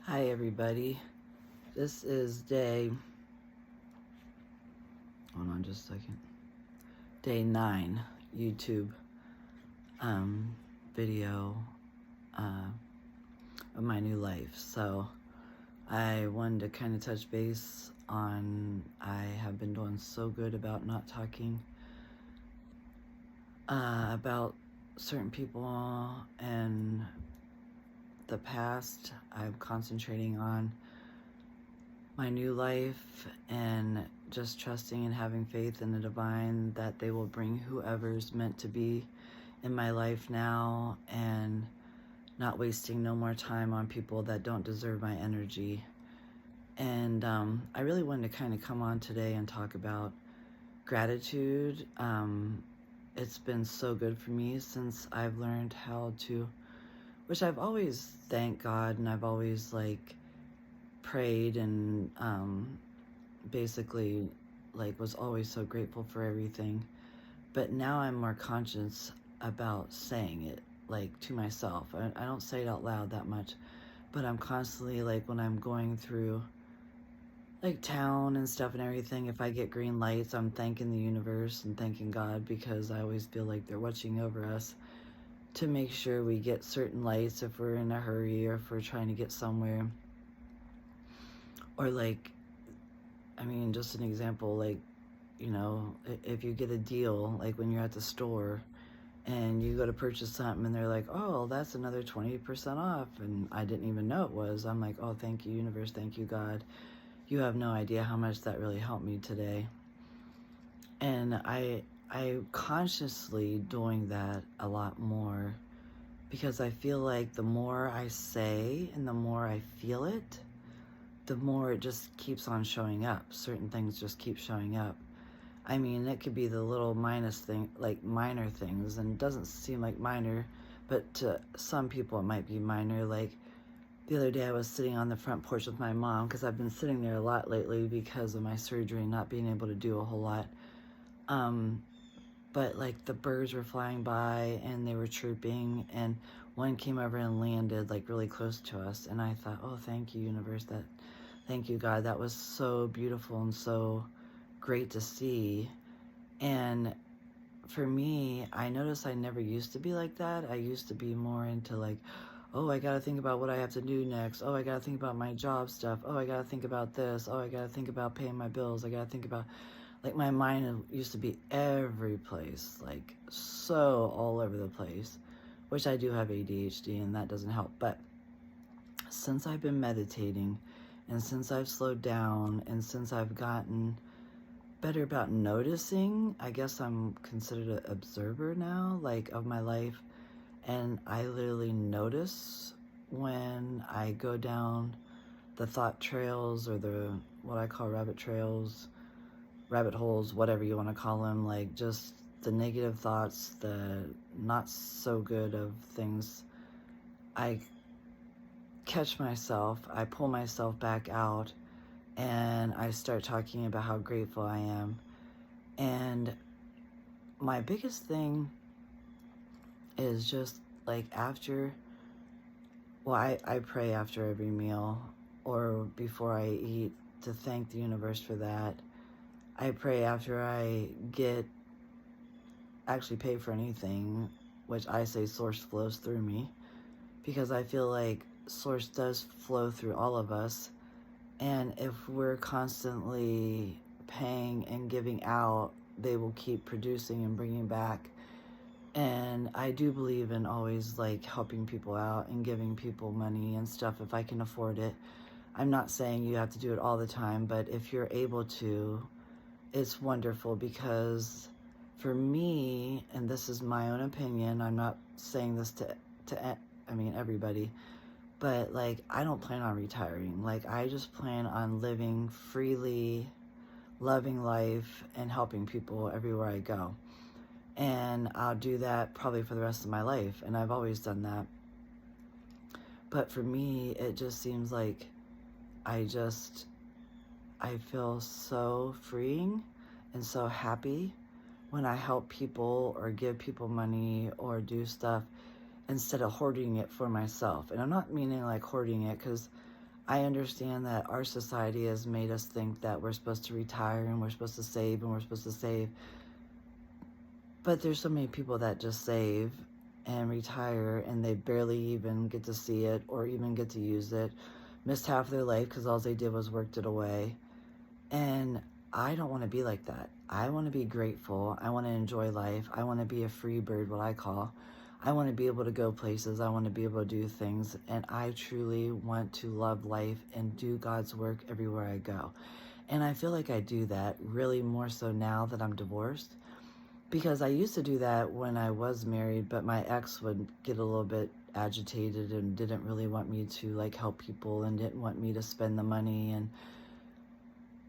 Hi everybody, this is hold on just a second, day 9 YouTube video of my new life. So I wanted to kind of touch base on, I have been doing so good about not talking about certain people and the past. I'm concentrating on my new life and just trusting and having faith in the divine that they will bring whoever's meant to be in my life now, and not wasting no more time on people that don't deserve my energy. And I really wanted to kind of come on today and talk about gratitude. It's been so good for me since I've learned how to, which I've always thanked God, and I've always prayed and basically was always so grateful for everything. But now I'm more conscious about saying it to myself. I don't say it out loud that much, but I'm constantly when I'm going through town and stuff and everything, if I get green lights, I'm thanking the universe and thanking God, because I always feel like they're watching over us to make sure we get certain lights if we're in a hurry or if we're trying to get somewhere. Or I mean, just an example, if you get a deal, when you're at the store and you go to purchase something and they're like, oh, that's another 20% off, and I didn't even know it was. I'm like, oh, thank you, universe, thank you, God. You have no idea how much that really helped me today. And I consciously doing that a lot more, because I feel like the more I say and the more I feel it, the more it just keeps on showing up. Certain things just keep showing up. I mean, it could be the little minor things, and it doesn't seem like minor, but to some people it might be minor. Like the other day I was sitting on the front porch with my mom, because I've been sitting there a lot lately because of my surgery and not being able to do a whole lot. But the birds were flying by and they were chirping, and one came over and landed really close to us, and I thought, oh, thank you, universe, thank you, God, that was so beautiful and so great to see. And for me, I noticed I never used to be like that. I used to be more into oh, I gotta think about what I have to do next. Oh, I gotta think about my job stuff. Oh, I gotta think about this. Oh, I gotta think about paying my bills. I gotta think about, my mind used to be every place, so all over the place, which I do have ADHD and that doesn't help. But since I've been meditating, and since I've slowed down, and since I've gotten better about noticing, I guess I'm considered an observer now, of my life. And I literally notice when I go down the thought trails, or what I call rabbit trails, rabbit holes, whatever you want to call them, just the negative thoughts, the not so good of things. I catch myself, I pull myself back out, and I start talking about how grateful I am. And my biggest thing is just after, I pray after every meal or before I eat to thank the universe for that. I pray after I actually pay for anything, which I say source flows through me, because I feel like source does flow through all of us. And if we're constantly paying and giving out, they will keep producing and bringing back. And I do believe in always helping people out and giving people money and stuff if I can afford it. I'm not saying you have to do it all the time, but if you're able to, it's wonderful. Because for me, and this is my own opinion, I'm not saying this to everybody, but I don't plan on retiring. I just plan on living freely, loving life, and helping people everywhere I go. And I'll do that probably for the rest of my life, and I've always done that. But for me, it just seems like I feel so freeing and so happy when I help people or give people money or do stuff, instead of hoarding it for myself. And I'm not meaning hoarding it, because I understand that our society has made us think that we're supposed to retire and we're supposed to save and we're supposed to save. But there's so many people that just save and retire and they barely even get to see it or even get to use it. Missed half their life because all they did was worked it away. And I don't want to be like that. I want to be grateful. I want to enjoy life. I want to be a free bird, what I call. I want to be able to go places. I want to be able to do things. And I truly want to love life and do God's work everywhere I go. And I feel like I do that really more so now that I'm divorced. Because I used to do that when I was married, but my ex would get a little bit agitated and didn't really want me to like help people and didn't want me to spend the money,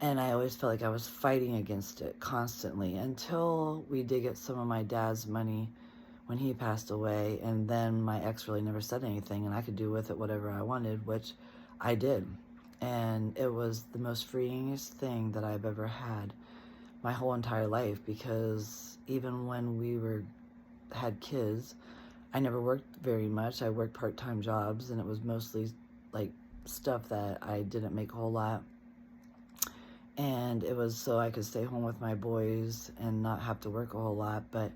and I always felt like I was fighting against it constantly until we did get some of my dad's money when he passed away, and then my ex really never said anything and I could do with it whatever I wanted, which I did. And it was the most freeingest thing that I've ever had my whole entire life, because even when we had kids, I never worked very much. I worked part-time jobs and it was mostly like stuff that I didn't make a whole lot. And it was so I could stay home with my boys and not have to work a whole lot. But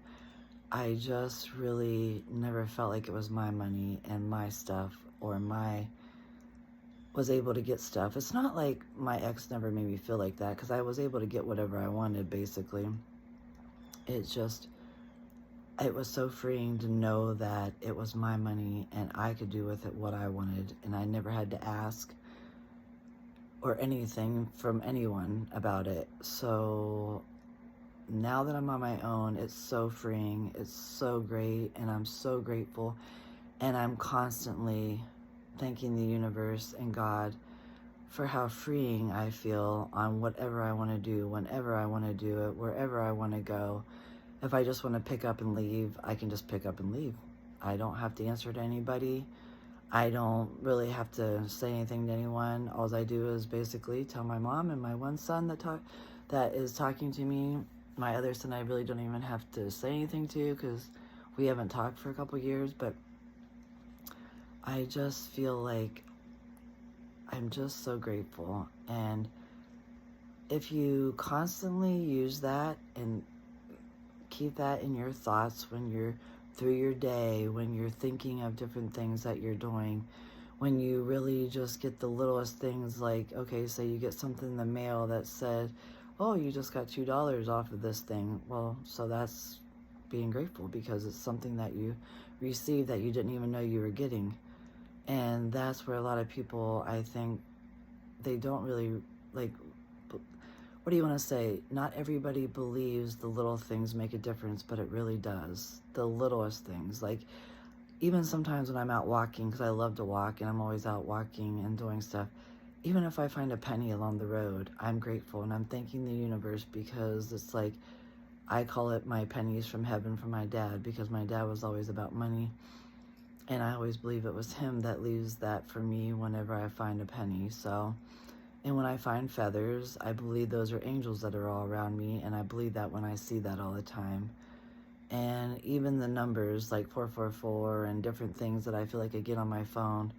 I just really never felt like it was my money and my stuff, or was able to get stuff. It's not like my ex never made me feel like that, because I was able to get whatever I wanted, basically. It was so freeing to know that it was my money and I could do with it what I wanted, and I never had to ask or anything from anyone about it. So now that I'm on my own, it's so freeing, it's so great, and I'm so grateful, and I'm constantly thanking the universe and God for how freeing I feel on whatever I want to do, whenever I want to do it, wherever I want to go. If I just want to pick up and leave, I can just pick up and leave. I don't have to answer to anybody. I don't really have to say anything to anyone. All I do is basically tell my mom and my one son that is talking to me. My other son I really don't even have to say anything to, because we haven't talked for a couple years, but I just feel like I'm just so grateful. And if you constantly use that and keep that in your thoughts when you're through your day, when you're thinking of different things that you're doing, when you really just get the littlest things, like, okay, say you get something in the mail that said, oh, you just got $2 off of this thing. Well, so that's being grateful, because it's something that you received that you didn't even know you were getting. And that's where a lot of people, I think, they don't really, like, what do you want to say? Not everybody believes the little things make a difference, but it really does. The littlest things. Like, even sometimes when I'm out walking, because I love to walk and I'm always out walking and doing stuff, even if I find a penny along the road, I'm grateful and I'm thanking the universe, because it's like, I call it my pennies from heaven from my dad, because my dad was always about money. And I always believe it was him that leaves that for me whenever I find a penny. So, and when I find feathers, I believe those are angels that are all around me. And I believe that when I see that all the time. And even the numbers like 444 and different things that I feel like I get on my phone,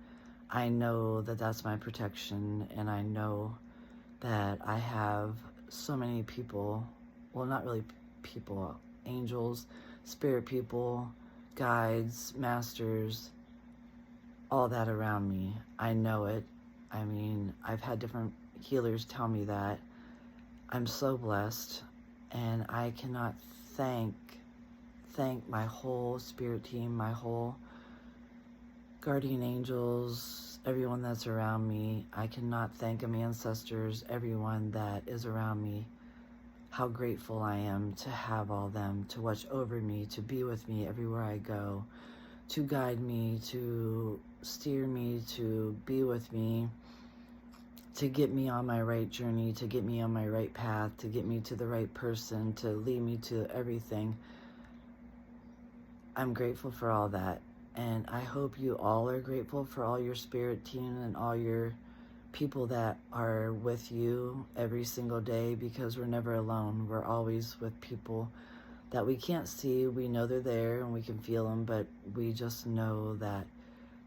I know that that's my protection. And I know that I have so many people, well, not really people, angels, spirit people, guides, masters, all that around me. I know it. I mean, I've had different healers tell me that. I'm so blessed, and I cannot thank my whole spirit team, my whole guardian angels, everyone that's around me. I cannot thank my ancestors, everyone that is around me, how grateful I am to have all them, to watch over me, to be with me everywhere I go, to guide me, to steer me, to be with me, to get me on my right journey, to get me on my right path, to get me to the right person, to lead me to everything. I'm grateful for all that. And I hope you all are grateful for all your spirit team and all your people that are with you every single day, because we're never alone. We're always with people that we can't see. We know they're there and we can feel them, but we just know that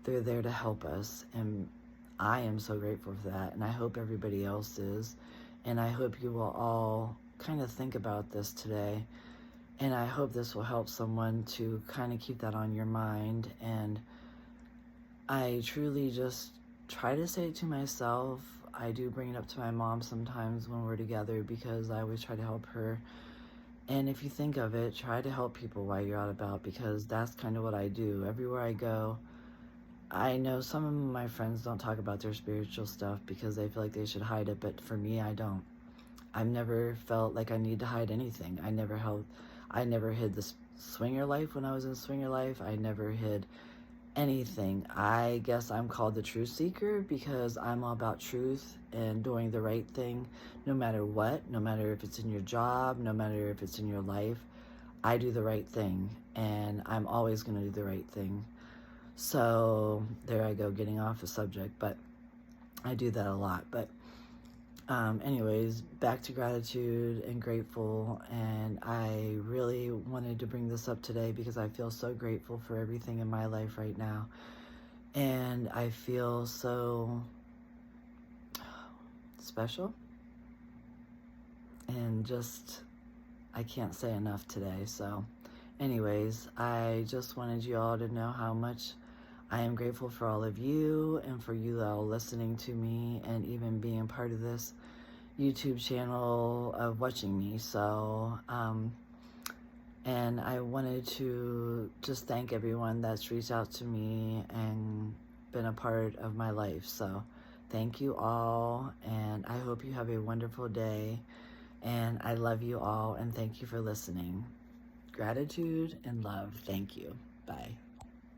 they're there to help us. And I am so grateful for that, and I hope everybody else is. And I hope you will all kind of think about this today. And I hope this will help someone to kind of keep that on your mind. And I truly just try to say it to myself. I do bring it up to my mom sometimes when we're together because I always try to help her. And if you think of it, try to help people while you're out about, because that's kind of what I do. Everywhere I go, I know some of my friends don't talk about their spiritual stuff because they feel like they should hide it, but for me, I don't. I've never felt like I need to hide anything. I never hid the swinger life when I was in swinger life. I never hid anything. I guess I'm called the truth seeker because I'm all about truth and doing the right thing no matter what, no matter if it's in your job, no matter if it's in your life. I do the right thing, and I'm always going to do the right thing. So there I go, getting off the subject, but I do that a lot. But anyways, back to gratitude and grateful. And I really wanted to bring this up today because I feel so grateful for everything in my life right now. And I feel so special. And just, I can't say enough today. So anyways, I just wanted you all to know how much I am grateful for all of you and for you all listening to me and even being part of this YouTube channel of watching me. So, and I wanted to just thank everyone that's reached out to me and been a part of my life. So thank you all, and I hope you have a wonderful day, and I love you all, and thank you for listening. Gratitude and love. Thank you. Bye.